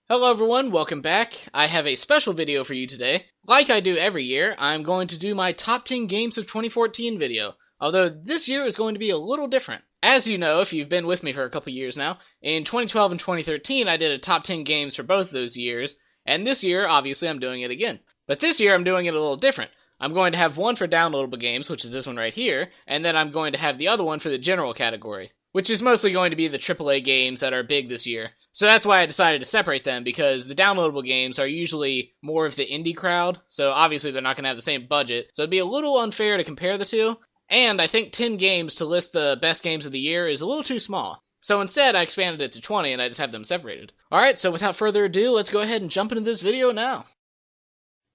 Hello everyone, welcome back. I have a special video for you today. Like I do every year, I'm going to do my top 10 games of 2014 video, although this year is going to be a little different. As you know, if you've been with me for a couple years now, in 2012 and 2013 I did a top 10 games for both those years, and this year, obviously, I'm doing it again. But this year I'm doing it a little different. I'm going to have one for downloadable games, which is this one right here, and then I'm going to have the other one for the general category, which is mostly going to be the AAA games that are big this year. So that's why I decided to separate them, because the downloadable games are usually more of the indie crowd, so obviously they're not going to have the same budget, so it'd be a little unfair to compare the two, and I think 10 games to list the best games of the year is a little too small. So instead, I expanded it to 20 and I just have them separated. Alright, so without further ado, let's go ahead and jump into this video now.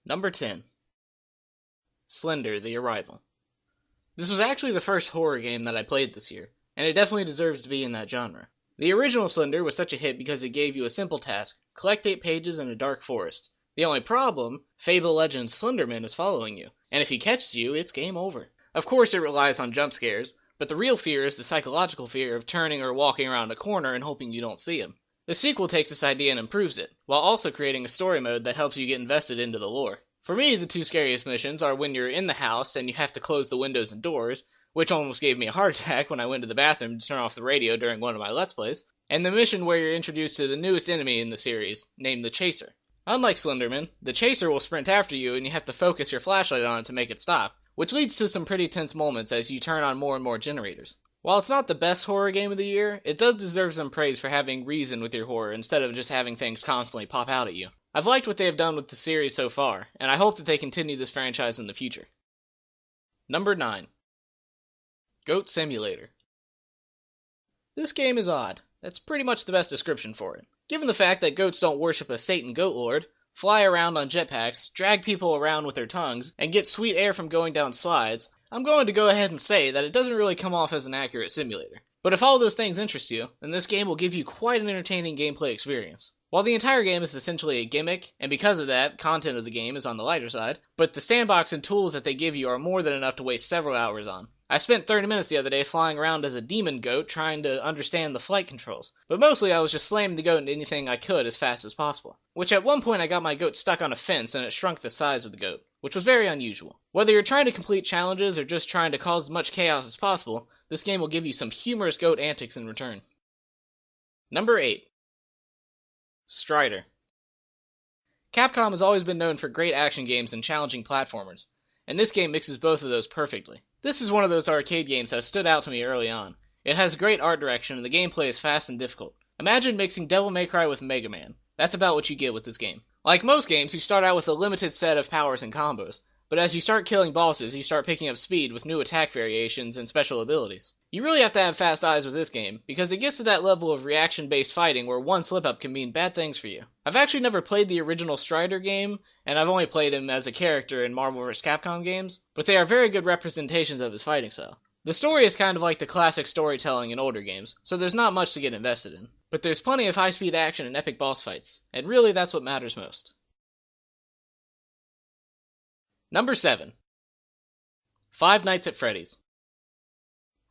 Number 10. Slender The Arrival. This was actually the first horror game that I played this year, and it definitely deserves to be in that genre. The original Slender was such a hit because it gave you a simple task: collect 8 pages in a dark forest. The only problem, Fable Legend's Slenderman is following you, and if he catches you, it's game over. Of course it relies on jump scares, but the real fear is the psychological fear of turning or walking around a corner and hoping you don't see him. The sequel takes this idea and improves it, while also creating a story mode that helps you get invested into the lore. For me, the two scariest missions are when you're in the house and you have to close the windows and doors, which almost gave me a heart attack when I went to the bathroom to turn off the radio during one of my Let's Plays, and the mission where you're introduced to the newest enemy in the series, named the Chaser. Unlike Slenderman, the Chaser will sprint after you and you have to focus your flashlight on it to make it stop, which leads to some pretty tense moments as you turn on more and more generators. While it's not the best horror game of the year, it does deserve some praise for having reason with your horror instead of just having things constantly pop out at you. I've liked what they have done with the series so far, and I hope that they continue this franchise in the future. Number 9. Goat Simulator. This game is odd. That's pretty much the best description for it. Given the fact that goats don't worship a Satan goat lord, fly around on jetpacks, drag people around with their tongues, and get sweet air from going down slides, I'm going to go ahead and say that it doesn't really come off as an accurate simulator. But if all those things interest you, then this game will give you quite an entertaining gameplay experience. While the entire game is essentially a gimmick, and because of that, content of the game is on the lighter side, but the sandbox and tools that they give you are more than enough to waste several hours on. I spent 30 minutes the other day flying around as a demon goat trying to understand the flight controls, but mostly I was just slamming the goat into anything I could as fast as possible. Which at one point I got my goat stuck on a fence and it shrunk the size of the goat, which was very unusual. Whether you're trying to complete challenges or just trying to cause as much chaos as possible, this game will give you some humorous goat antics in return. Number 8. Strider. Capcom has always been known for great action games and challenging platformers, and this game mixes both of those perfectly. This is one of those arcade games that stood out to me early on. It has great art direction and the gameplay is fast and difficult. Imagine mixing Devil May Cry with Mega Man. That's about what you get with this game. Like most games, you start out with a limited set of powers and combos, but as you start killing bosses, you start picking up speed with new attack variations and special abilities. You really have to have fast eyes with this game, because it gets to that level of reaction-based fighting where one slip-up can mean bad things for you. I've actually never played the original Strider game, and I've only played him as a character in Marvel vs. Capcom games, but they are very good representations of his fighting style. The story is kind of like the classic storytelling in older games, so there's not much to get invested in. But there's plenty of high-speed action and epic boss fights, and really that's what matters most. Number 7. Five Nights at Freddy's.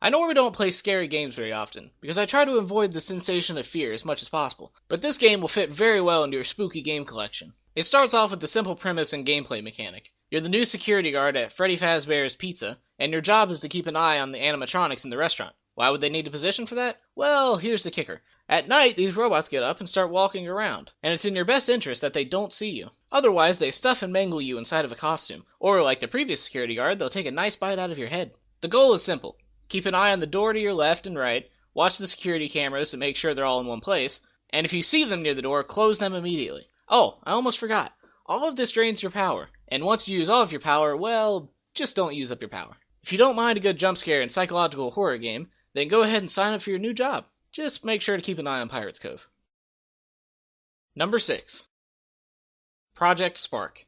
I normally don't play scary games very often, because I try to avoid the sensation of fear as much as possible, but this game will fit very well into your spooky game collection. It starts off with the simple premise and gameplay mechanic. You're the new security guard at Freddy Fazbear's Pizza, and your job is to keep an eye on the animatronics in the restaurant. Why would they need a position for that? Well, here's the kicker. At night, these robots get up and start walking around, and it's in your best interest that they don't see you. Otherwise, they stuff and mangle you inside of a costume, or like the previous security guard, they'll take a nice bite out of your head. The goal is simple. Keep an eye on the door to your left and right, watch the security cameras to make sure they're all in one place, and if you see them near the door, close them immediately. Oh, I almost forgot. All of this drains your power, and once you use all of your power, well, just don't use up your power. If you don't mind a good jump scare and psychological horror game, then go ahead and sign up for your new job. Just make sure to keep an eye on Pirates Cove. Number 6. Project Spark.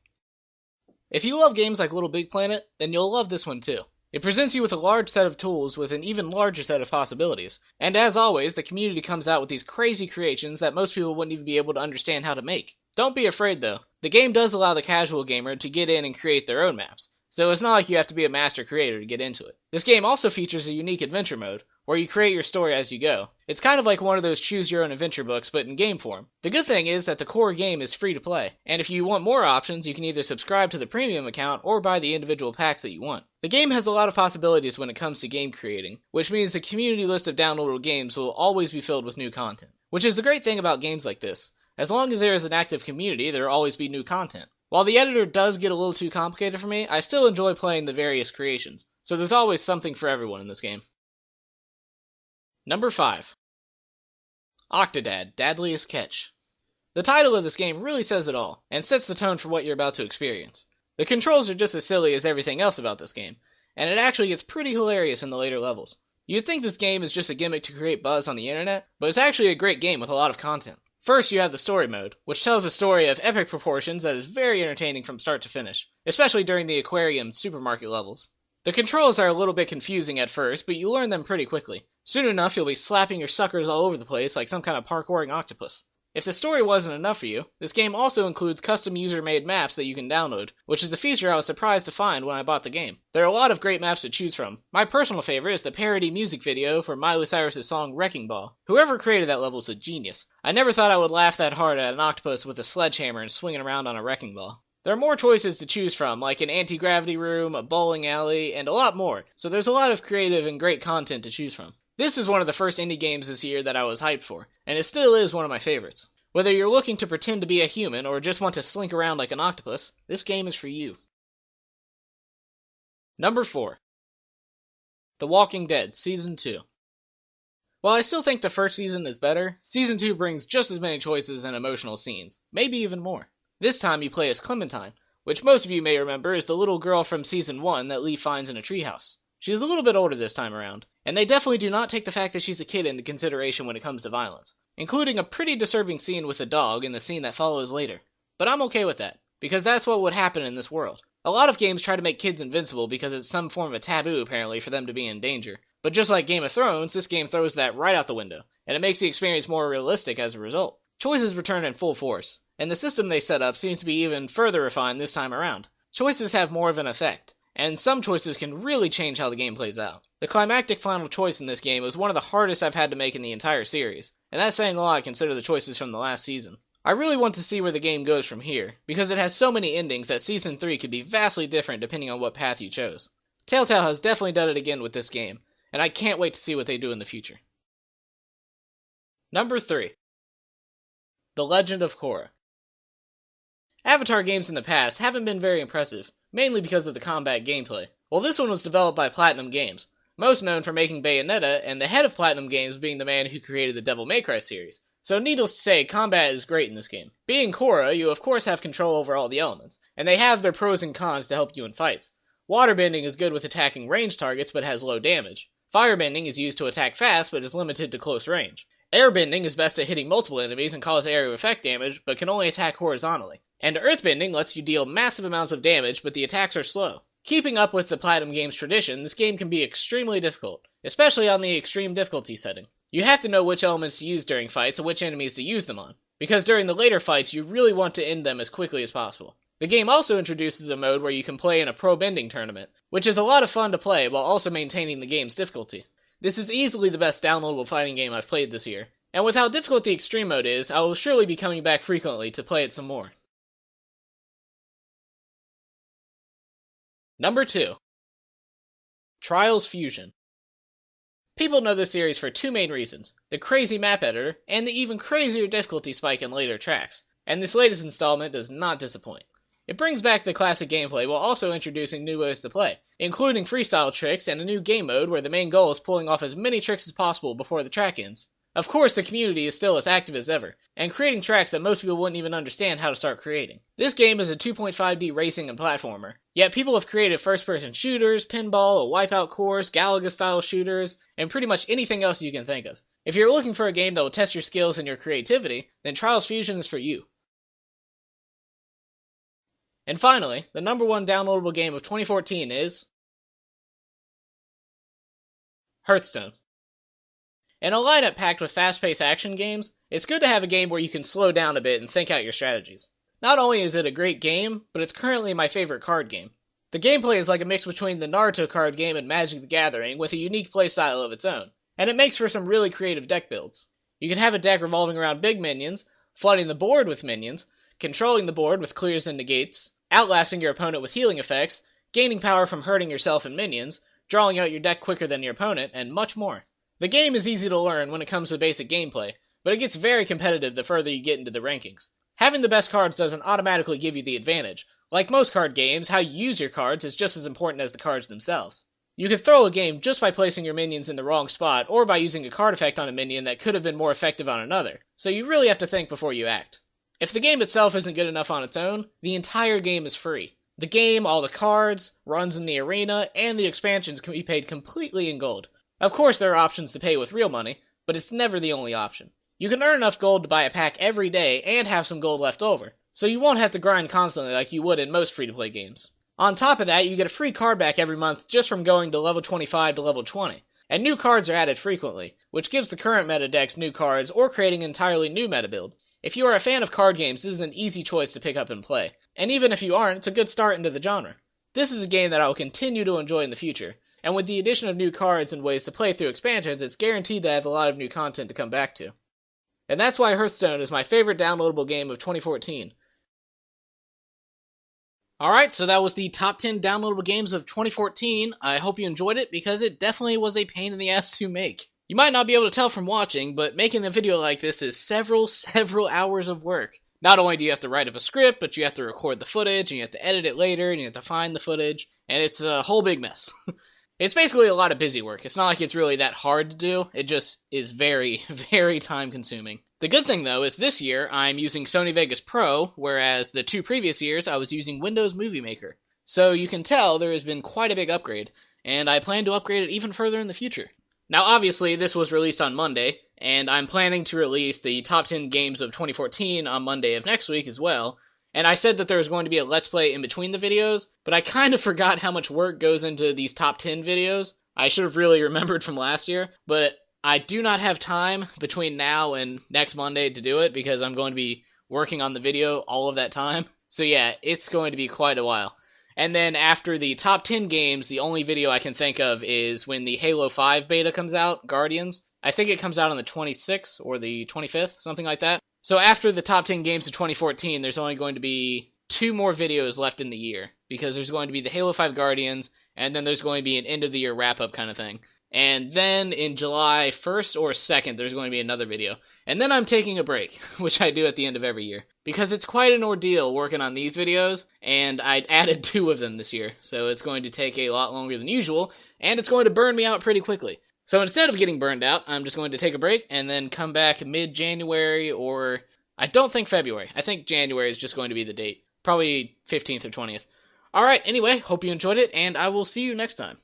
If you love games like Little Big Planet, then you'll love this one too. It presents you with a large set of tools with an even larger set of possibilities, and as always, the community comes out with these crazy creations that most people wouldn't even be able to understand how to make. Don't be afraid though. The game does allow the casual gamer to get in and create their own maps, so it's not like you have to be a master creator to get into it. This game also features a unique adventure mode, where you create your story as you go. It's kind of like one of those choose-your-own-adventure books, but in game form. The good thing is that the core game is free to play, and if you want more options, you can either subscribe to the premium account or buy the individual packs that you want. The game has a lot of possibilities when it comes to game creating, which means the community list of downloadable games will always be filled with new content. Which is the great thing about games like this. As long as there is an active community, there will always be new content. While the editor does get a little too complicated for me, I still enjoy playing the various creations, so there's always something for everyone in this game. Number 5. Octodadliest Catch. The title of this game really says it all, and sets the tone for what you're about to experience. The controls are just as silly as everything else about this game, and it actually gets pretty hilarious in the later levels. You'd think this game is just a gimmick to create buzz on the internet, but it's actually a great game with a lot of content. First, you have the story mode, which tells a story of epic proportions that is very entertaining from start to finish, especially during the aquarium supermarket levels. The controls are a little bit confusing at first, but you learn them pretty quickly. Soon enough, you'll be slapping your suckers all over the place like some kind of parkouring octopus. If the story wasn't enough for you, this game also includes custom user-made maps that you can download, which is a feature I was surprised to find when I bought the game. There are a lot of great maps to choose from. My personal favorite is the parody music video for Miley Cyrus's song Wrecking Ball. Whoever created that level is a genius. I never thought I would laugh that hard at an octopus with a sledgehammer and swinging around on a wrecking ball. There are more choices to choose from, like an anti-gravity room, a bowling alley, and a lot more, so there's a lot of creative and great content to choose from. This is one of the first indie games this year that I was hyped for, and it still is one of my favorites. Whether you're looking to pretend to be a human or just want to slink around like an octopus, this game is for you. Number 4. The Walking Dead Season 2. While I still think the first season is better, Season 2 brings just as many choices and emotional scenes, maybe even more. This time you play as Clementine, which most of you may remember is the little girl from Season 1 that Lee finds in a treehouse. She's a little bit older this time around, and they definitely do not take the fact that she's a kid into consideration when it comes to violence, including a pretty disturbing scene with a dog in the scene that follows later. But I'm okay with that, because that's what would happen in this world. A lot of games try to make kids invincible because it's some form of taboo apparently for them to be in danger, but just like Game of Thrones, this game throws that right out the window, and it makes the experience more realistic as a result. Choices return in full force, and the system they set up seems to be even further refined this time around. Choices have more of an effect, and some choices can really change how the game plays out. The climactic final choice in this game was one of the hardest I've had to make in the entire series, and that's saying a lot considering the choices from the last season. I really want to see where the game goes from here, because it has so many endings that Season 3 could be vastly different depending on what path you chose. Telltale has definitely done it again with this game, and I can't wait to see what they do in the future. Number 3. The Legend of Korra. Avatar games in the past haven't been very impressive, mainly because of the combat gameplay. Well, this one was developed by Platinum Games, most known for making Bayonetta, and the head of Platinum Games being the man who created the Devil May Cry series. So needless to say, combat is great in this game. Being Korra, you of course have control over all the elements, and they have their pros and cons to help you in fights. Waterbending is good with attacking ranged targets but has low damage. Firebending is used to attack fast but is limited to close range. Airbending is best at hitting multiple enemies and cause area of effect damage, but can only attack horizontally. And Earthbending lets you deal massive amounts of damage, but the attacks are slow. Keeping up with the Platinum Games tradition, this game can be extremely difficult, especially on the extreme difficulty setting. You have to know which elements to use during fights and which enemies to use them on, because during the later fights you really want to end them as quickly as possible. The game also introduces a mode where you can play in a pro bending tournament, which is a lot of fun to play while also maintaining the game's difficulty. This is easily the best downloadable fighting game I've played this year, and with how difficult the extreme mode is, I will surely be coming back frequently to play it some more. Number 2. Trials Fusion. People know this series for two main reasons: the crazy map editor, and the even crazier difficulty spike in later tracks, and this latest installment does not disappoint. It brings back the classic gameplay while also introducing new ways to play, including freestyle tricks and a new game mode where the main goal is pulling off as many tricks as possible before the track ends. Of course, the community is still as active as ever, and creating tracks that most people wouldn't even understand how to start creating. This game is a 2.5D racing and platformer, yet people have created first-person shooters, pinball, a wipeout course, Galaga-style shooters, and pretty much anything else you can think of. If you're looking for a game that will test your skills and your creativity, then Trials Fusion is for you. And finally, the number one downloadable game of 2014 is Hearthstone. In a lineup packed with fast-paced action games, it's good to have a game where you can slow down a bit and think out your strategies. Not only is it a great game, but it's currently my favorite card game. The gameplay is like a mix between the Naruto card game and Magic the Gathering with a unique playstyle of its own. and it makes for some really creative deck builds. You can have a deck revolving around big minions, flooding the board with minions, controlling the board with clears and negates, outlasting your opponent with healing effects, gaining power from hurting yourself and minions, drawing out your deck quicker than your opponent, and much more. The game is easy to learn when it comes to basic gameplay, but it gets very competitive the further you get into the rankings. Having the best cards doesn't automatically give you the advantage. Like most card games, how you use your cards is just as important as the cards themselves. You can throw a game just by placing your minions in the wrong spot, or by using a card effect on a minion that could have been more effective on another, so you really have to think before you act. If the game itself isn't good enough on its own, the entire game is free. The game, all the cards, runs in the arena, and the expansions can be paid completely in gold. Of course there are options to pay with real money, but it's never the only option. You can earn enough gold to buy a pack every day and have some gold left over, so you won't have to grind constantly like you would in most free-to-play games. On top of that, you get a free card back every month just from going to level 25 to level 20, and new cards are added frequently, which gives the current meta decks new cards or creating an entirely new meta build. If you are a fan of card games, this is an easy choice to pick up and play, and even if you aren't, it's a good start into the genre. This is a game that I will continue to enjoy in the future, and with the addition of new cards and ways to play through expansions, it's guaranteed to have a lot of new content to come back to. And that's why Hearthstone is my favorite downloadable game of 2014. Alright, so that was the top 10 downloadable games of 2014. I hope you enjoyed it, because it definitely was a pain in the ass to make. You might not be able to tell from watching, but making a video like this is several hours of work. Not only do you have to write up a script, but you have to record the footage, and you have to edit it later, and you have to find the footage, and it's a whole big mess. It's basically a lot of busy work. It's not like it's really that hard to do, it just is very time consuming. The good thing though is this year I'm using Sony Vegas Pro, whereas the 2 previous years I was using Windows Movie Maker. So you can tell there has been quite a big upgrade, and I plan to upgrade it even further in the future. Now obviously this was released on Monday, and I'm planning to release the top 10 games of 2014 on Monday of next week as well, and I said that there was going to be a Let's Play in between the videos, but I kind of forgot how much work goes into these top 10 videos. I should have really remembered from last year, but I do not have time between now and next Monday to do it because I'm going to be working on the video all of that time. So yeah, it's going to be quite a while. And then after the top 10 games, the only video I can think of is when the Halo 5 beta comes out, Guardians. I think it comes out on the 26th or the 25th, something like that. So after the top 10 games of 2014, there's only going to be 2 more videos left in the year, because there's going to be the Halo 5 Guardians, and then there's going to be an end-of-the-year wrap-up kind of thing. And then in July 1st or 2nd, there's going to be another video. And then I'm taking a break, which I do at the end of every year. Because it's quite an ordeal working on these videos, and I added 2 of them this year. So it's going to take a lot longer than usual, and it's going to burn me out pretty quickly. So instead of getting burned out, I'm just going to take a break and then come back mid-January, or I don't think February. I think January is just going to be the date. Probably 15th or 20th. Alright, anyway, hope you enjoyed it, and I will see you next time.